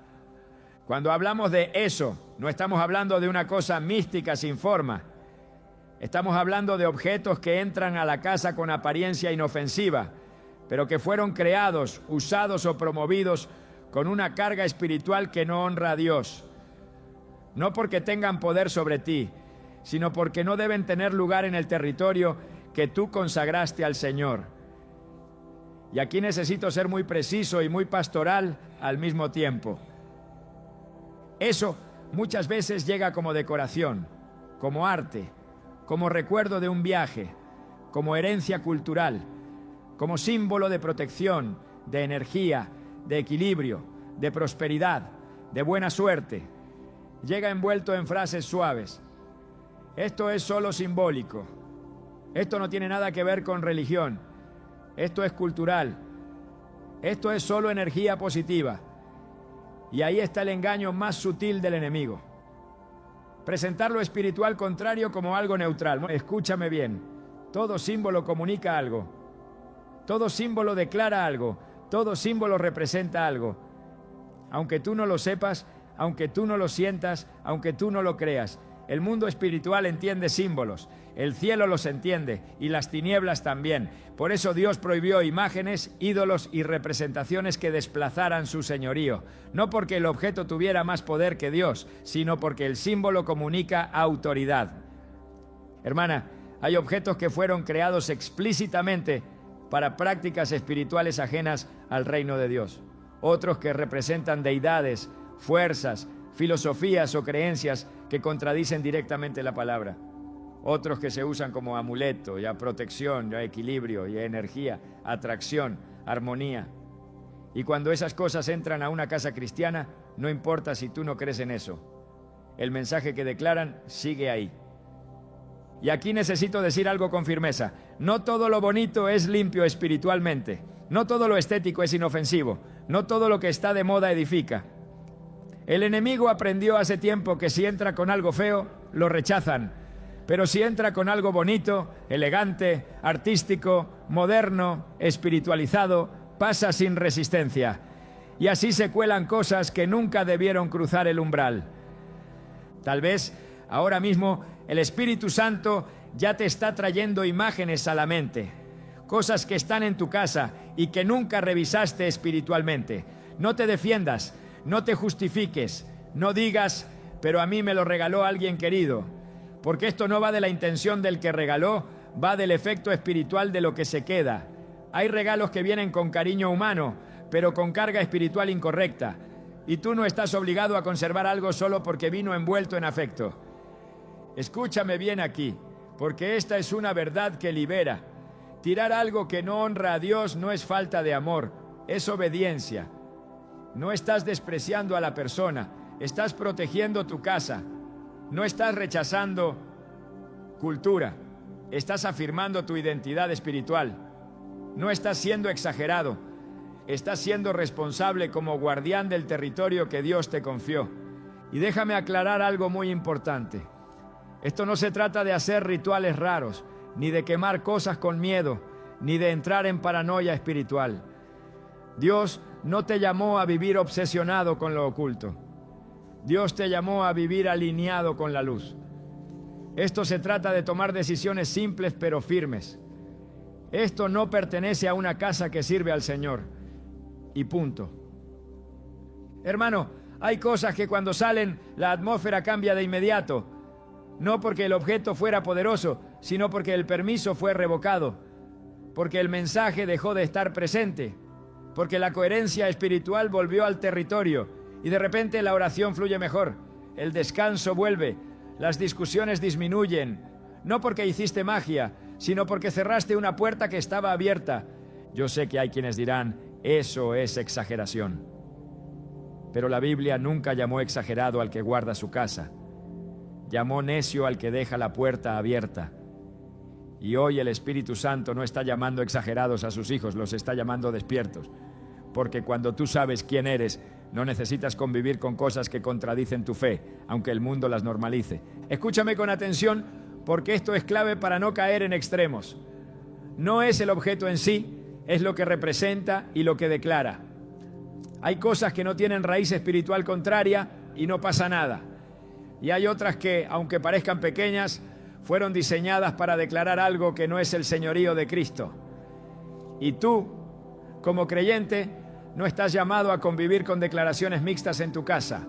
Cuando hablamos de eso, no estamos hablando de una cosa mística sin forma. Estamos hablando de objetos que entran a la casa con apariencia inofensiva, pero que fueron creados, usados o promovidos con una carga espiritual que no honra a Dios. No porque tengan poder sobre ti, sino porque no deben tener lugar en el territorio que tú consagraste al Señor. Y aquí necesito ser muy preciso y muy pastoral al mismo tiempo. Eso muchas veces llega como decoración, como arte, como recuerdo de un viaje, como herencia cultural, como símbolo de protección, de energía, de equilibrio, de prosperidad, de buena suerte. Llega envuelto en frases suaves. Esto es solo simbólico. Esto no tiene nada que ver con religión. Esto es cultural. Esto es solo energía positiva. Y ahí está el engaño más sutil del enemigo. Presentar lo espiritual contrario como algo neutral. Escúchame bien. Todo símbolo comunica algo. Todo símbolo declara algo. Todo símbolo representa algo. Aunque tú no lo sepas, aunque tú no lo sientas, aunque tú no lo creas. El mundo espiritual entiende símbolos. El cielo los entiende y las tinieblas también. Por eso Dios prohibió imágenes, ídolos y representaciones que desplazaran su señorío. No porque el objeto tuviera más poder que Dios, sino porque el símbolo comunica autoridad. Hermana, hay objetos que fueron creados explícitamente para prácticas espirituales ajenas al reino de Dios. Otros que representan deidades, fuerzas, filosofías o creencias que contradicen directamente la palabra. Otros que se usan como amuleto, ya protección, ya equilibrio, ya energía, atracción, armonía. Y cuando esas cosas entran a una casa cristiana, no importa si tú no crees en eso. El mensaje que declaran sigue ahí. Y aquí necesito decir algo con firmeza. No todo lo bonito es limpio espiritualmente. No todo lo estético es inofensivo. No todo lo que está de moda edifica. El enemigo aprendió hace tiempo que si entra con algo feo, lo rechazan. Pero si entra con algo bonito, elegante, artístico, moderno, espiritualizado, pasa sin resistencia. Y así se cuelan cosas que nunca debieron cruzar el umbral. Tal vez ahora mismo el Espíritu Santo ya te está trayendo imágenes a la mente. Cosas que están en tu casa y que nunca revisaste espiritualmente. No te defiendas, no te justifiques, no digas, pero a mí me lo regaló alguien querido. Porque esto no va de la intención del que regaló, va del efecto espiritual de lo que se queda. Hay regalos que vienen con cariño humano, pero con carga espiritual incorrecta. Y tú no estás obligado a conservar algo solo porque vino envuelto en afecto. Escúchame bien aquí, porque esta es una verdad que libera. Tirar algo que no honra a Dios no es falta de amor, es obediencia. No estás despreciando a la persona, estás protegiendo tu casa. No estás rechazando cultura, estás afirmando tu identidad espiritual. No estás siendo exagerado, estás siendo responsable como guardián del territorio que Dios te confió. Y déjame aclarar algo muy importante. Esto no se trata de hacer rituales raros, ni de quemar cosas con miedo, ni de entrar en paranoia espiritual. Dios no te llamó a vivir obsesionado con lo oculto. Dios te llamó a vivir alineado con la luz. Esto se trata de tomar decisiones simples pero firmes. Esto no pertenece a una casa que sirve al Señor. Y punto. Hermano, hay cosas que cuando salen la atmósfera cambia de inmediato. No porque el objeto fuera poderoso, sino porque el permiso fue revocado. Porque el mensaje dejó de estar presente. Porque la coherencia espiritual volvió al territorio. Y de repente la oración fluye mejor, el descanso vuelve, las discusiones disminuyen, no porque hiciste magia, sino porque cerraste una puerta que estaba abierta. Yo sé que hay quienes dirán, eso es exageración. Pero la Biblia nunca llamó exagerado al que guarda su casa. Llamó necio al que deja la puerta abierta. Y hoy el Espíritu Santo no está llamando exagerados a sus hijos, los está llamando despiertos. Porque cuando tú sabes quién eres, no necesitas convivir con cosas que contradicen tu fe, aunque el mundo las normalice. Escúchame con atención, porque esto es clave para no caer en extremos. No es el objeto en sí, es lo que representa y lo que declara. Hay cosas que no tienen raíz espiritual contraria y no pasa nada. Y hay otras que, aunque parezcan pequeñas, fueron diseñadas para declarar algo que no es el señorío de Cristo. Y tú, como creyente, no estás llamado a convivir con declaraciones mixtas en tu casa.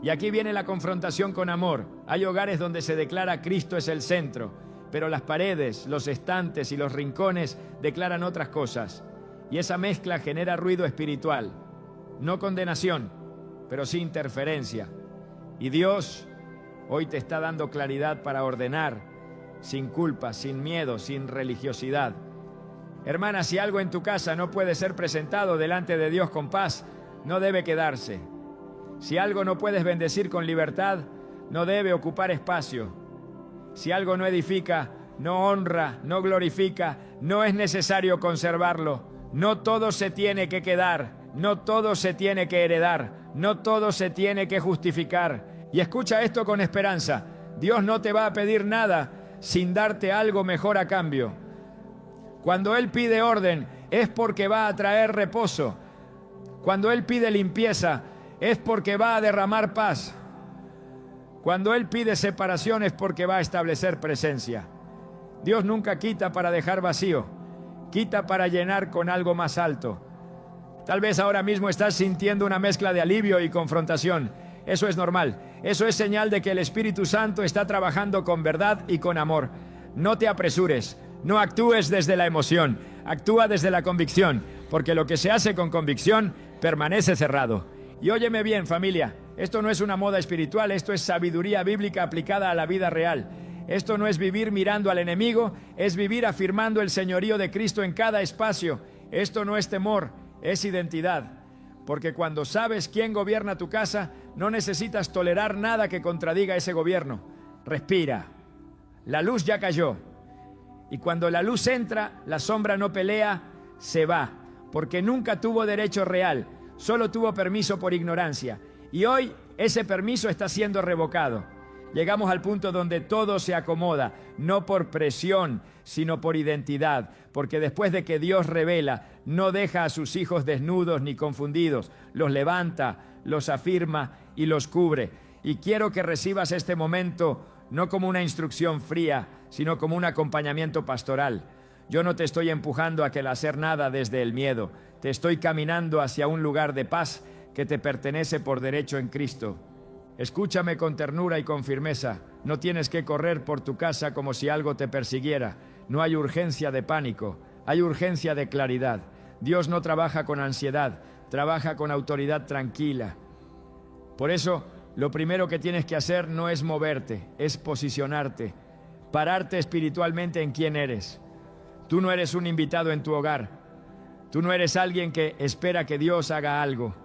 Y aquí viene la confrontación con amor. Hay hogares donde se declara Cristo es el centro, pero las paredes, los estantes y los rincones declaran otras cosas. Y esa mezcla genera ruido espiritual. No condenación, pero sí interferencia. Y Dios hoy te está dando claridad para ordenar, sin culpa, sin miedo, sin religiosidad. Hermana, si algo en tu casa no puede ser presentado delante de Dios con paz, no debe quedarse. Si algo no puedes bendecir con libertad, no debe ocupar espacio. Si algo no edifica, no honra, no glorifica, no es necesario conservarlo. No todo se tiene que quedar, no todo se tiene que heredar, no todo se tiene que justificar. Y escucha esto con esperanza. Dios no te va a pedir nada sin darte algo mejor a cambio. Cuando Él pide orden, es porque va a traer reposo. Cuando Él pide limpieza, es porque va a derramar paz. Cuando Él pide separación, es porque va a establecer presencia. Dios nunca quita para dejar vacío, quita para llenar con algo más alto. Tal vez ahora mismo estás sintiendo una mezcla de alivio y confrontación. Eso es normal. Eso es señal de que el Espíritu Santo está trabajando con verdad y con amor. No te apresures. No actúes desde la emoción, actúa desde la convicción, porque lo que se hace con convicción permanece cerrado. Y óyeme bien, familia, esto no es una moda espiritual, esto es sabiduría bíblica aplicada a la vida real. Esto no es vivir mirando al enemigo, es vivir afirmando el señorío de Cristo en cada espacio. Esto no es temor, es identidad. Porque cuando sabes quién gobierna tu casa, no necesitas tolerar nada que contradiga ese gobierno. Respira. La luz ya cayó. Y cuando la luz entra, la sombra no pelea, se va, porque nunca tuvo derecho real, solo tuvo permiso por ignorancia. Y hoy ese permiso está siendo revocado. Llegamos al punto donde todo se acomoda, no por presión, sino por identidad, porque después de que Dios revela, no deja a sus hijos desnudos ni confundidos, los levanta, los afirma y los cubre. Y quiero que recibas este momento no como una instrucción fría, sino como un acompañamiento pastoral. Yo no te estoy empujando a que el hacer nada desde el miedo. Te estoy caminando hacia un lugar de paz que te pertenece por derecho en Cristo. Escúchame con ternura y con firmeza. No tienes que correr por tu casa como si algo te persiguiera. No hay urgencia de pánico, hay urgencia de claridad. Dios no trabaja con ansiedad, trabaja con autoridad tranquila. Por eso, lo primero que tienes que hacer no es moverte, es posicionarte. Pararte espiritualmente en quién eres. Tú no eres un invitado en tu hogar. Tú no eres alguien que espera que Dios haga algo.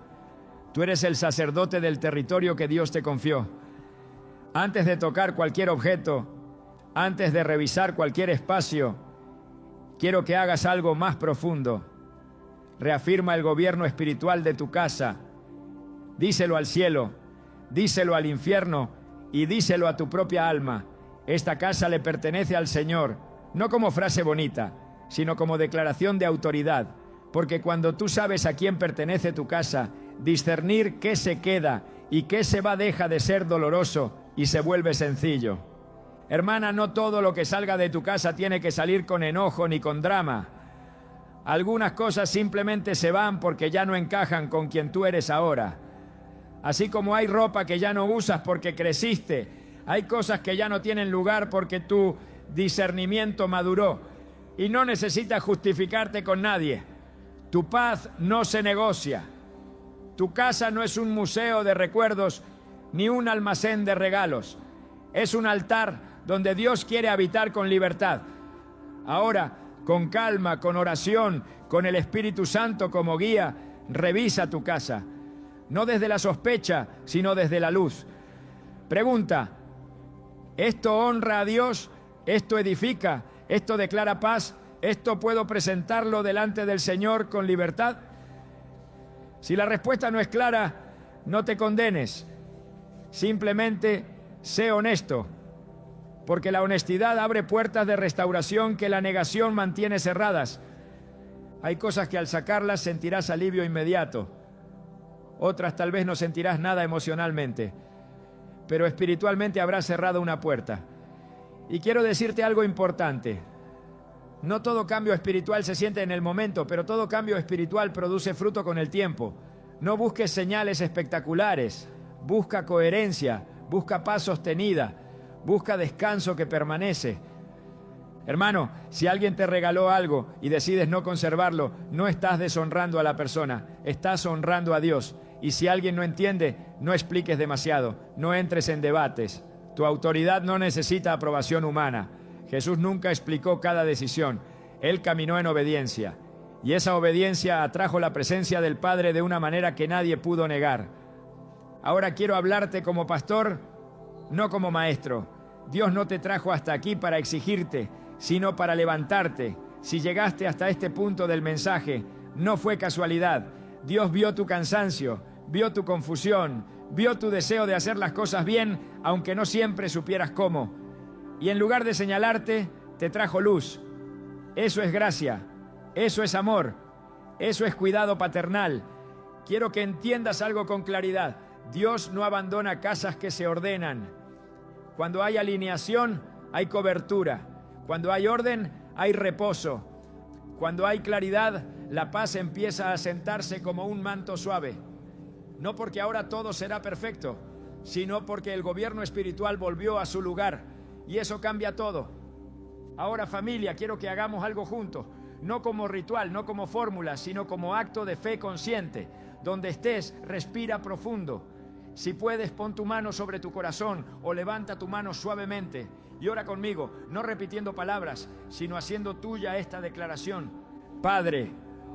Tú eres el sacerdote del territorio que Dios te confió. Antes de tocar cualquier objeto, antes de revisar cualquier espacio, quiero que hagas algo más profundo. Reafirma el gobierno espiritual de tu casa. Díselo al cielo, díselo al infierno y díselo a tu propia alma. Esta casa le pertenece al Señor, no como frase bonita, sino como declaración de autoridad, porque cuando tú sabes a quién pertenece tu casa, discernir qué se queda y qué se va deja de ser doloroso y se vuelve sencillo. Hermana, no todo lo que salga de tu casa tiene que salir con enojo ni con drama. Algunas cosas simplemente se van porque ya no encajan con quien tú eres ahora. Así como hay ropa que ya no usas porque creciste, hay cosas que ya no tienen lugar porque tu discernimiento maduró y no necesitas justificarte con nadie. Tu paz no se negocia. Tu casa no es un museo de recuerdos ni un almacén de regalos. Es un altar donde Dios quiere habitar con libertad. Ahora, con calma, con oración, con el Espíritu Santo como guía, revisa tu casa. No desde la sospecha, sino desde la luz. Pregunta: ¿esto honra a Dios? ¿Esto edifica? ¿Esto declara paz? ¿Esto puedo presentarlo delante del Señor con libertad? Si la respuesta no es clara, no te condenes. Simplemente sé honesto, porque la honestidad abre puertas de restauración que la negación mantiene cerradas. Hay cosas que al sacarlas sentirás alivio inmediato. Otras tal vez no sentirás nada emocionalmente, pero espiritualmente habrás cerrado una puerta. Y quiero decirte algo importante. No todo cambio espiritual se siente en el momento, pero todo cambio espiritual produce fruto con el tiempo. No busques señales espectaculares, busca coherencia, busca paz sostenida, busca descanso que permanece. Hermano, si alguien te regaló algo y decides no conservarlo, no estás deshonrando a la persona, estás honrando a Dios. Y si alguien no entiende, no expliques demasiado, no entres en debates. Tu autoridad no necesita aprobación humana. Jesús nunca explicó cada decisión, Él caminó en obediencia. Y esa obediencia atrajo la presencia del Padre de una manera que nadie pudo negar. Ahora quiero hablarte como pastor, no como maestro. Dios no te trajo hasta aquí para exigirte, sino para levantarte. Si llegaste hasta este punto del mensaje, no fue casualidad. Dios vio tu cansancio, vio tu confusión, vio tu deseo de hacer las cosas bien, aunque no siempre supieras cómo. Y en lugar de señalarte, te trajo luz. Eso es gracia, eso es amor, eso es cuidado paternal. Quiero que entiendas algo con claridad. Dios no abandona casas que se ordenan. Cuando hay alineación, hay cobertura. Cuando hay orden, hay reposo. Cuando hay claridad, la paz empieza a sentarse como un manto suave. No porque ahora todo será perfecto, sino porque el gobierno espiritual volvió a su lugar. Y eso cambia todo. Ahora, familia, quiero que hagamos algo juntos. No como ritual, no como fórmula, sino como acto de fe consciente. Donde estés, respira profundo. Si puedes, pon tu mano sobre tu corazón o levanta tu mano suavemente y ora conmigo, no repitiendo palabras, sino haciendo tuya esta declaración. Padre,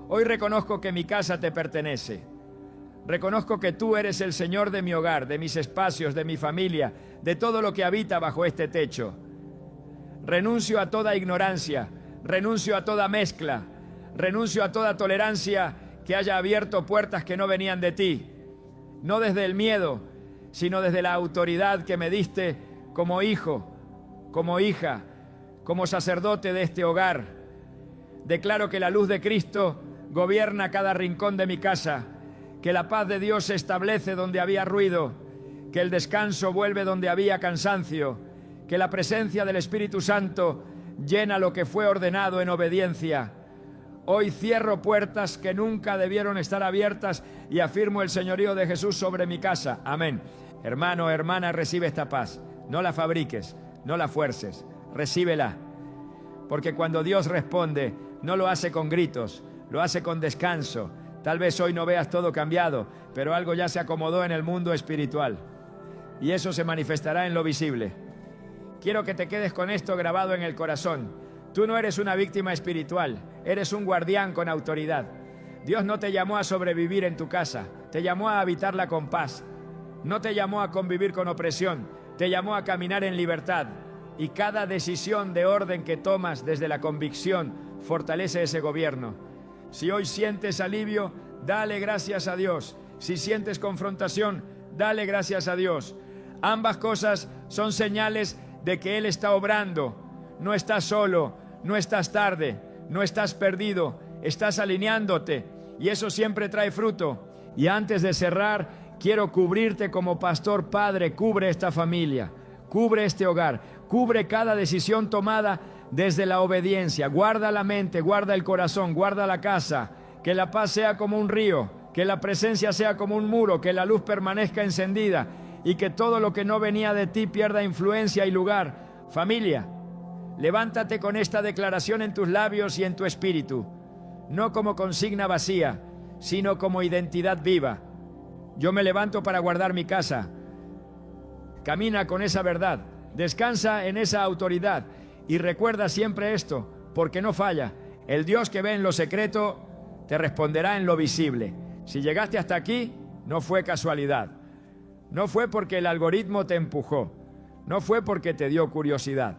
hoy reconozco que mi casa te pertenece. Reconozco que tú eres el Señor de mi hogar, de mis espacios, de mi familia, de todo lo que habita bajo este techo. Renuncio a toda ignorancia, renuncio a toda mezcla, renuncio a toda tolerancia que haya abierto puertas que no venían de ti. No desde el miedo, sino desde la autoridad que me diste como hijo, como hija, como sacerdote de este hogar. Declaro que la luz de Cristo gobierna cada rincón de mi casa, que la paz de Dios se establece donde había ruido, que el descanso vuelve donde había cansancio, que la presencia del Espíritu Santo llena lo que fue ordenado en obediencia. Hoy cierro puertas que nunca debieron estar abiertas y afirmo el señorío de Jesús sobre mi casa. Amén. Hermano, hermana, recibe esta paz. No la fabriques, no la fuerces, recíbela. Porque cuando Dios responde, no lo hace con gritos, lo hace con descanso. Tal vez hoy no veas todo cambiado, pero algo ya se acomodó en el mundo espiritual. Y eso se manifestará en lo visible. Quiero que te quedes con esto grabado en el corazón. Tú no eres una víctima espiritual, eres un guardián con autoridad. Dios no te llamó a sobrevivir en tu casa, te llamó a habitarla con paz. No te llamó a convivir con opresión, te llamó a caminar en libertad. Y cada decisión de orden que tomas desde la convicción fortalece ese gobierno. Si hoy sientes alivio, dale gracias a Dios. Si sientes confrontación, dale gracias a Dios. Ambas cosas son señales de que Él está obrando. No estás solo, no estás tarde, no estás perdido, estás alineándote y eso siempre trae fruto. Y antes de cerrar, quiero cubrirte como pastor padre. Cubre esta familia, cubre este hogar, cubre cada decisión tomada desde la obediencia. Guarda la mente, guarda el corazón, guarda la casa. Que la paz sea como un río, que la presencia sea como un muro, que la luz permanezca encendida y que todo lo que no venía de ti pierda influencia y lugar. Familia, levántate con esta declaración en tus labios y en tu espíritu, no como consigna vacía, sino como identidad viva. Yo me levanto para guardar mi casa. Camina con esa verdad, descansa en esa autoridad y recuerda siempre esto: porque no falla. El Dios que ve en lo secreto te responderá en lo visible. Si llegaste hasta aquí, no fue casualidad. No fue porque el algoritmo te empujó. No fue porque te dio curiosidad.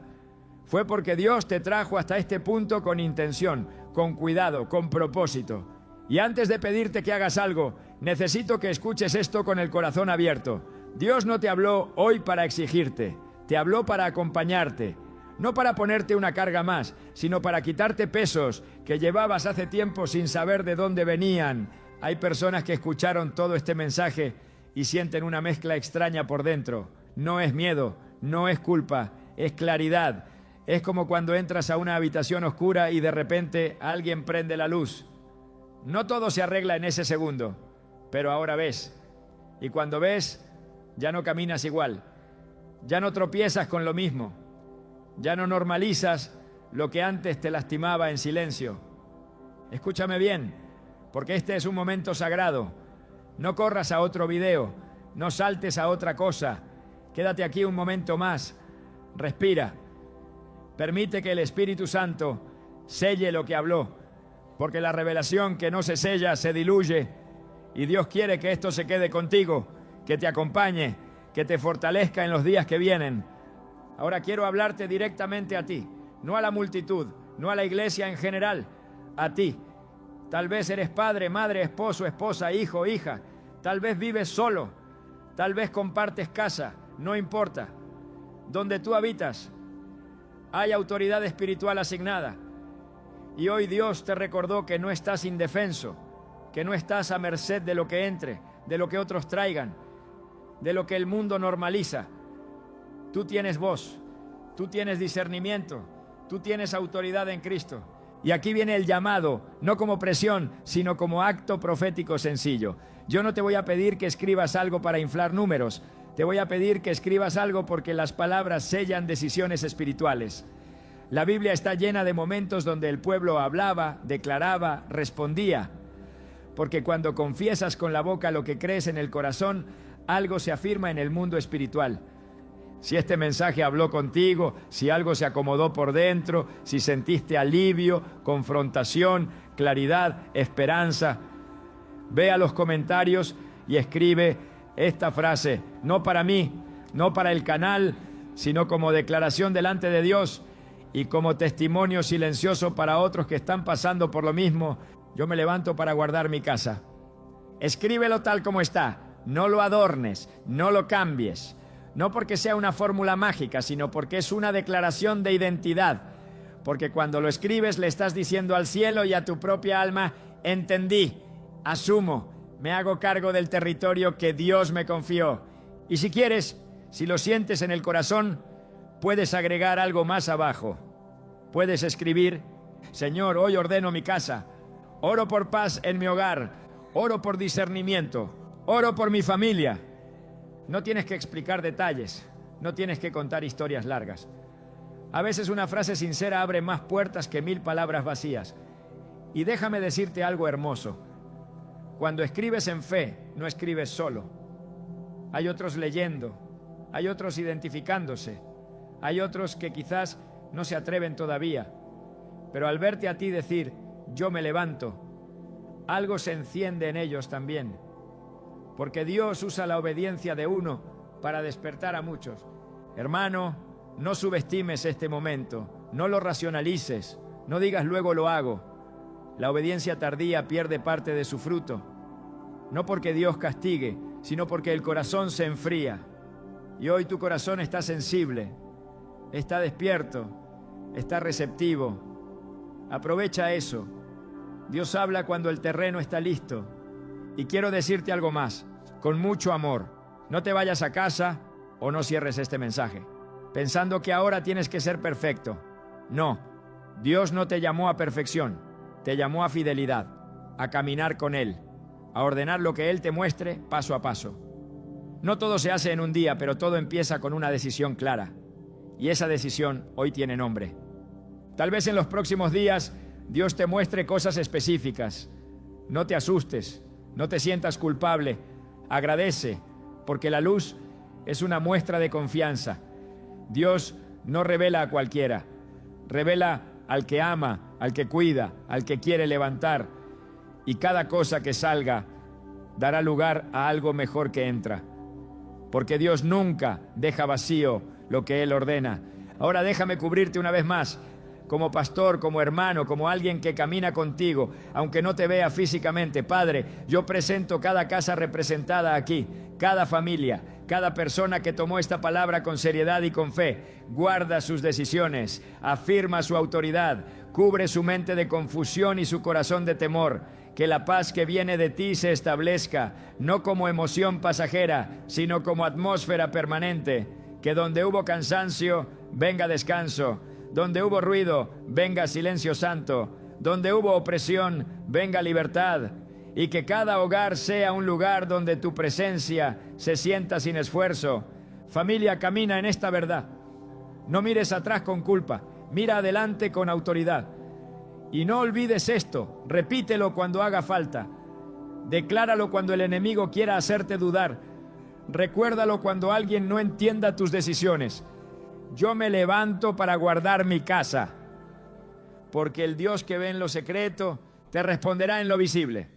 Fue porque Dios te trajo hasta este punto con intención, con cuidado, con propósito. Y antes de pedirte que hagas algo, necesito que escuches esto con el corazón abierto. Dios no te habló hoy para exigirte, te habló para acompañarte. No para ponerte una carga más, sino para quitarte pesos que llevabas hace tiempo sin saber de dónde venían. Hay personas que escucharon todo este mensaje y sienten una mezcla extraña por dentro. No es miedo, no es culpa, es claridad. Es como cuando entras a una habitación oscura y de repente alguien prende la luz. No todo se arregla en ese segundo, pero ahora ves. Y cuando ves, ya no caminas igual. Ya no tropiezas con lo mismo. Ya no normalizas lo que antes te lastimaba en silencio. Escúchame bien, porque este es un momento sagrado. No corras a otro video, no saltes a otra cosa. Quédate aquí un momento más. Respira. Permite que el Espíritu Santo selle lo que habló, porque la revelación que no se sella se diluye y Dios quiere que esto se quede contigo, que te acompañe, que te fortalezca en los días que vienen. Ahora quiero hablarte directamente a ti, no a la multitud, no a la iglesia en general, a ti. Tal vez eres padre, madre, esposo, esposa, hijo, hija. Tal vez vives solo, tal vez compartes casa, no importa. Donde tú habitas, hay autoridad espiritual asignada. Y hoy Dios te recordó que no estás indefenso, que no estás a merced de lo que entre, de lo que otros traigan, de lo que el mundo normaliza. Tú tienes voz, tú tienes discernimiento, tú tienes autoridad en Cristo. Y aquí viene el llamado, no como presión, sino como acto profético sencillo. Yo no te voy a pedir que escribas algo para inflar números, te voy a pedir que escribas algo porque las palabras sellan decisiones espirituales. La Biblia está llena de momentos donde el pueblo hablaba, declaraba, respondía. Porque cuando confiesas con la boca lo que crees en el corazón, algo se afirma en el mundo espiritual. Si este mensaje habló contigo, si algo se acomodó por dentro, si sentiste alivio, confrontación, claridad, esperanza, ve a los comentarios y escribe esta frase, no para mí, no para el canal, sino como declaración delante de Dios y como testimonio silencioso para otros que están pasando por lo mismo. Yo me levanto para guardar mi casa. Escríbelo tal como está, no lo adornes, no lo cambies. No porque sea una fórmula mágica, sino porque es una declaración de identidad. Porque cuando lo escribes le estás diciendo al cielo y a tu propia alma, entendí, asumo, me hago cargo del territorio que Dios me confió. Y si quieres, si lo sientes en el corazón, puedes agregar algo más abajo. Puedes escribir, Señor, hoy ordeno mi casa, oro por paz en mi hogar, oro por discernimiento, oro por mi familia. No tienes que explicar detalles, no tienes que contar historias largas. A veces una frase sincera abre más puertas que 1000 palabras vacías. Y déjame decirte algo hermoso. Cuando escribes en fe, no escribes solo. Hay otros leyendo, hay otros identificándose, hay otros que quizás no se atreven todavía. Pero al verte a ti decir, yo me levanto, algo se enciende en ellos también. Porque Dios usa la obediencia de uno para despertar a muchos. Hermano, no subestimes este momento, no lo racionalices, no digas luego lo hago. La obediencia tardía pierde parte de su fruto. No porque Dios castigue, sino porque el corazón se enfría. Y hoy tu corazón está sensible, está despierto, está receptivo. Aprovecha eso. Dios habla cuando el terreno está listo. Y quiero decirte algo más, con mucho amor. No te vayas a casa o no cierres este mensaje, pensando que ahora tienes que ser perfecto. No, Dios no te llamó a perfección, te llamó a fidelidad, a caminar con Él, a ordenar lo que Él te muestre paso a paso. No todo se hace en un día, pero todo empieza con una decisión clara. Y esa decisión hoy tiene nombre. Tal vez en los próximos días Dios te muestre cosas específicas. No te asustes. No te sientas culpable, agradece, porque la luz es una muestra de confianza. Dios no revela a cualquiera, revela al que ama, al que cuida, al que quiere levantar. Y cada cosa que salga dará lugar a algo mejor que entra. Porque Dios nunca deja vacío lo que Él ordena. Ahora déjame cubrirte una vez más, como pastor, como hermano, como alguien que camina contigo, aunque no te vea físicamente. Padre, yo presento cada casa representada aquí, cada familia, cada persona que tomó esta palabra con seriedad y con fe. Guarda sus decisiones, afirma su autoridad, cubre su mente de confusión y su corazón de temor. Que la paz que viene de ti se establezca, no como emoción pasajera, sino como atmósfera permanente. Que donde hubo cansancio, venga descanso. Donde hubo ruido, venga silencio santo. Donde hubo opresión, venga libertad. Y que cada hogar sea un lugar donde tu presencia se sienta sin esfuerzo. Familia, camina en esta verdad. No mires atrás con culpa, mira adelante con autoridad. Y no olvides esto, repítelo cuando haga falta. Decláralo cuando el enemigo quiera hacerte dudar. Recuérdalo cuando alguien no entienda tus decisiones. Yo me levanto para guardar mi casa, porque el Dios que ve en lo secreto te responderá en lo visible.